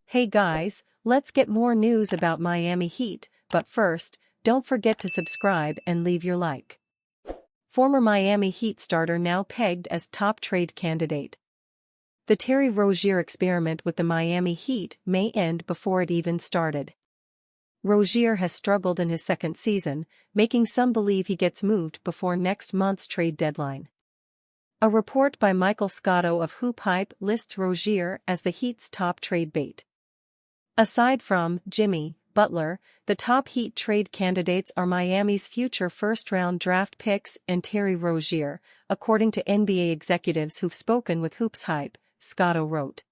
Hey guys, let's get more news about Miami Heat, but first, don't forget to subscribe and leave your like. Former Miami Heat starter now pegged as top trade candidate. The Terry Rozier experiment with the Miami Heat may end before it even started. Rozier has struggled in his second season, making some believe he gets moved before next month's trade deadline. A report by Michael Scotto of Hoop Hype lists Rozier as the Heat's top trade bait. Aside from Jimmy Butler, the top Heat trade candidates are Miami's future first-round draft picks and Terry Rozier, according to NBA executives who've spoken with Hoops Hype, Scotto wrote.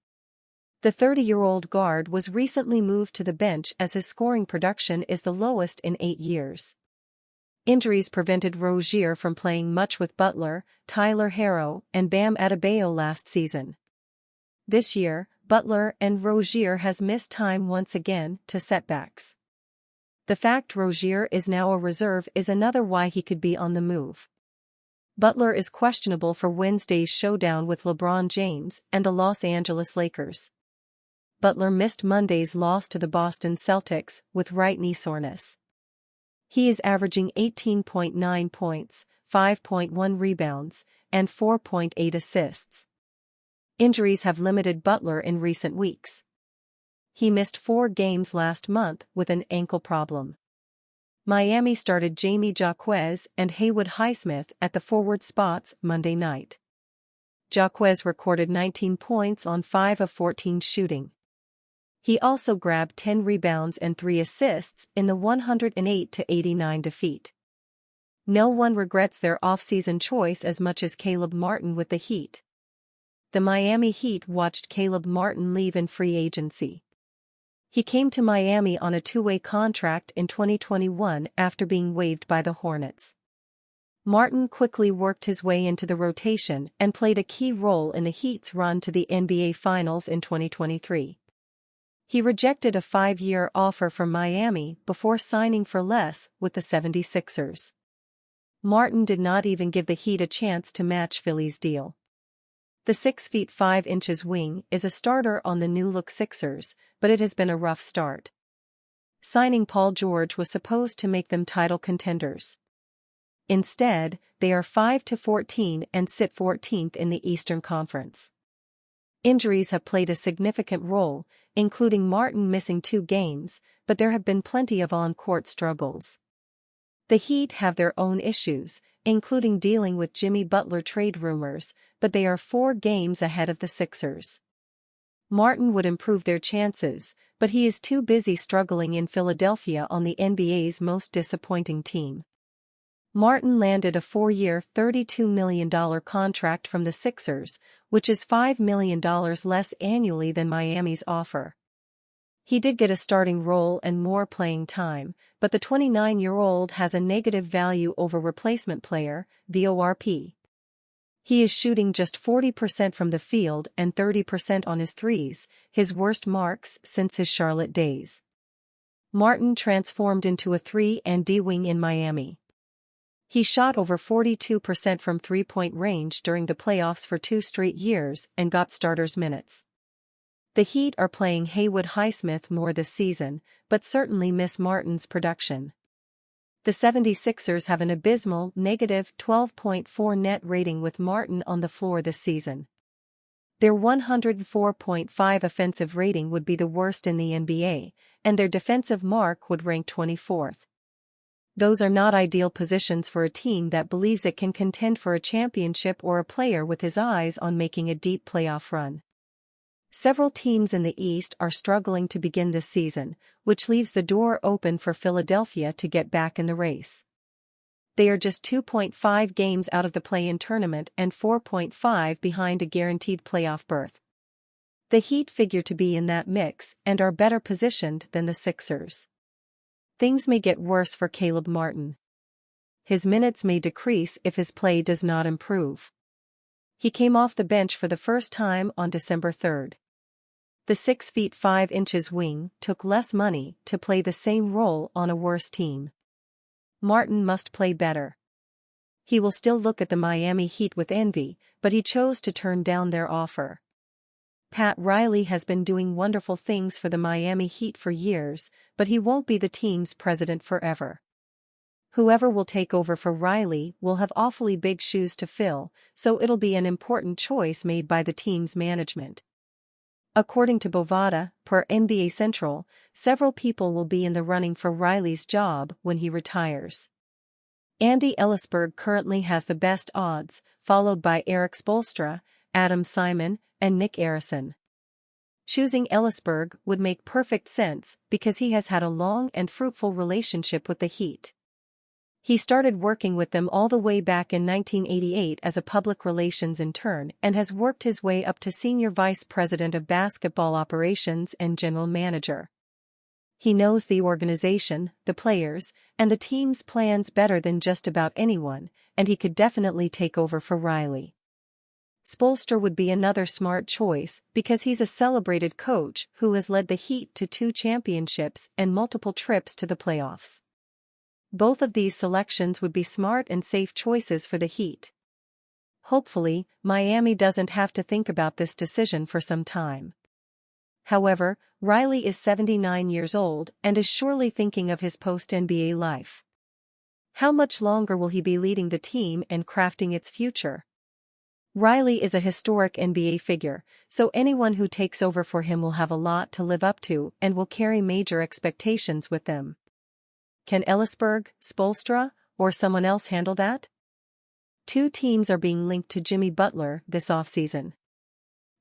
The 30-year-old guard was recently moved to the bench as his scoring production is the lowest in 8 years. Injuries prevented Rozier from playing much with Butler, Tyler Herro, and Bam Adebayo last season. This year, Butler and Rozier has missed time once again to setbacks. The fact Rozier is now a reserve is another why he could be on the move. Butler is questionable for Wednesday's showdown with LeBron James and the Los Angeles Lakers. Butler missed Monday's loss to the Boston Celtics with right knee soreness. He is averaging 18.9 points, 5.1 rebounds, and 4.8 assists. Injuries have limited Butler in recent weeks. He missed 4 games last month with an ankle problem. Miami started Jamie Jaquez and Haywood Highsmith at the forward spots Monday night. Jaquez recorded 19 points on 5 of 14 shooting. He also grabbed 10 rebounds and 3 assists in the 108-89 defeat. No one regrets their offseason choice as much as Caleb Martin with the Heat. The Miami Heat watched Caleb Martin leave in free agency. He came to Miami on a 2-way contract in 2021 after being waived by the Hornets. Martin quickly worked his way into the rotation and played a key role in the Heat's run to the NBA Finals in 2023. He rejected a 5-year offer from Miami before signing for less with the 76ers. Martin did not even give the Heat a chance to match Philly's deal. The 6 feet 5 inches wing is a starter on the new-look Sixers, but it has been a rough start. Signing Paul George was supposed to make them title contenders. Instead, they are 5-14 and sit 14th in the Eastern Conference. Injuries have played a significant role, including Martin missing 2 games, but there have been plenty of on-court struggles. The Heat have their own issues, including dealing with Jimmy Butler trade rumors, but they are 4 games ahead of the Sixers. Martin would improve their chances, but he is too busy struggling in Philadelphia on the NBA's most disappointing team. Martin landed a 4-year, $32 million contract from the Sixers, which is $5 million less annually than Miami's offer. He did get a starting role and more playing time, but the 29-year-old has a negative value over replacement player, VORP. He is shooting just 40% from the field and 30% on his threes, his worst marks since his Charlotte days. Martin transformed into a 3-and-D wing in Miami. He shot over 42% from three-point range during the playoffs for 2 straight years and got starters minutes. The Heat are playing Haywood Highsmith more this season, but certainly miss Martin's production. The 76ers have an abysmal negative 12.4 net rating with Martin on the floor this season. Their 104.5 offensive rating would be the worst in the NBA, and their defensive mark would rank 24th. Those are not ideal positions for a team that believes it can contend for a championship or a player with his eyes on making a deep playoff run. Several teams in the East are struggling to begin this season, which leaves the door open for Philadelphia to get back in the race. They are just 2.5 games out of the play-in tournament and 4.5 behind a guaranteed playoff berth. The Heat figure to be in that mix and are better positioned than the Sixers. Things may get worse for Caleb Martin. His minutes may decrease if his play does not improve. He came off the bench for the first time on December 3rd. The 6 feet 5 inches wing took less money to play the same role on a worse team. Martin must play better. he will still look at the Miami Heat with envy, but he chose to turn down their offer. Pat Riley has been doing wonderful things for the Miami Heat for years, but he won't be the team's president forever. Whoever will take over for Riley will have awfully big shoes to fill, so it'll be an important choice made by the team's management. According to Bovada, per NBA Central, several people will be in the running for Riley's job when he retires. Andy Ellisberg currently has the best odds, followed by Eric Spoelstra, Adam Simon, and Nick Arison. Choosing Ellisberg would make perfect sense because he has had a long and fruitful relationship with the Heat. He started working with them all the way back in 1988 as a public relations intern and has worked his way up to senior vice president of basketball operations and general manager. He knows the organization, the players, and the team's plans better than just about anyone, and he could definitely take over for Riley. Spoelstra would be another smart choice because he's a celebrated coach who has led the Heat to 2 championships and multiple trips to the playoffs. Both of these selections would be smart and safe choices for the Heat. Hopefully, Miami doesn't have to think about this decision for some time. However, Riley is 79 years old and is surely thinking of his post-NBA life. How much longer will he be leading the team and crafting its future? Riley is a historic NBA figure, so anyone who takes over for him will have a lot to live up to and will carry major expectations with them. Can Ellisberg, Spoelstra, or someone else handle that? 2 teams are being linked to Jimmy Butler this offseason.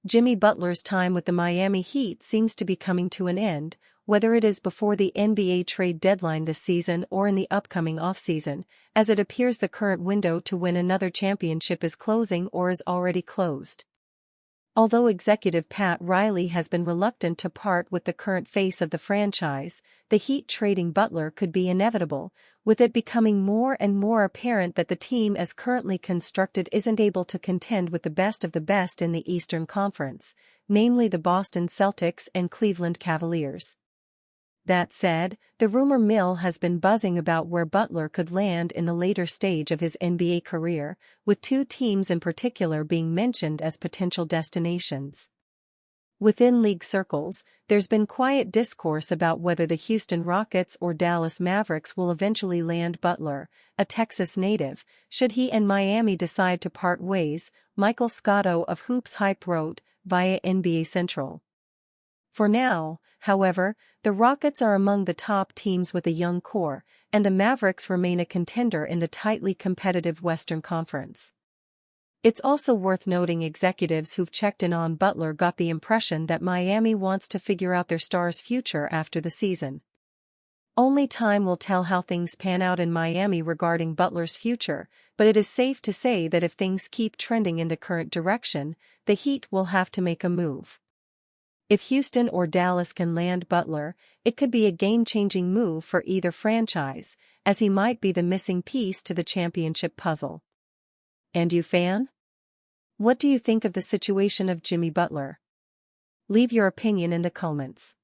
Jimmy Butler's time with the Miami Heat seems to be coming to an end, whether it is before the NBA trade deadline this season or in the upcoming offseason, as it appears the current window to win another championship is closing or is already closed. Although executive Pat Riley has been reluctant to part with the current face of the franchise, the Heat trading Butler could be inevitable, with it becoming more and more apparent that the team as currently constructed isn't able to contend with the best of the best in the Eastern Conference, namely the Boston Celtics and Cleveland Cavaliers. That said, the rumor mill has been buzzing about where Butler could land in the later stage of his NBA career, with 2 teams in particular being mentioned as potential destinations. Within league circles, there's been quiet discourse about whether the Houston Rockets or Dallas Mavericks will eventually land Butler, a Texas native, should he and Miami decide to part ways, Michael Scotto of Hoops Hype wrote, via NBA Central. For now, however, the Rockets are among the top teams with a young core, and the Mavericks remain a contender in the tightly competitive Western Conference. It's also worth noting executives who've checked in on Butler got the impression that Miami wants to figure out their star's future after the season. Only time will tell how things pan out in Miami regarding Butler's future, but it is safe to say that if things keep trending in the current direction, the Heat will have to make a move. If Houston or Dallas can land Butler, it could be a game-changing move for either franchise, as he might be the missing piece to the championship puzzle. And you fan? What do you think of the situation of Jimmy Butler? Leave your opinion in the comments.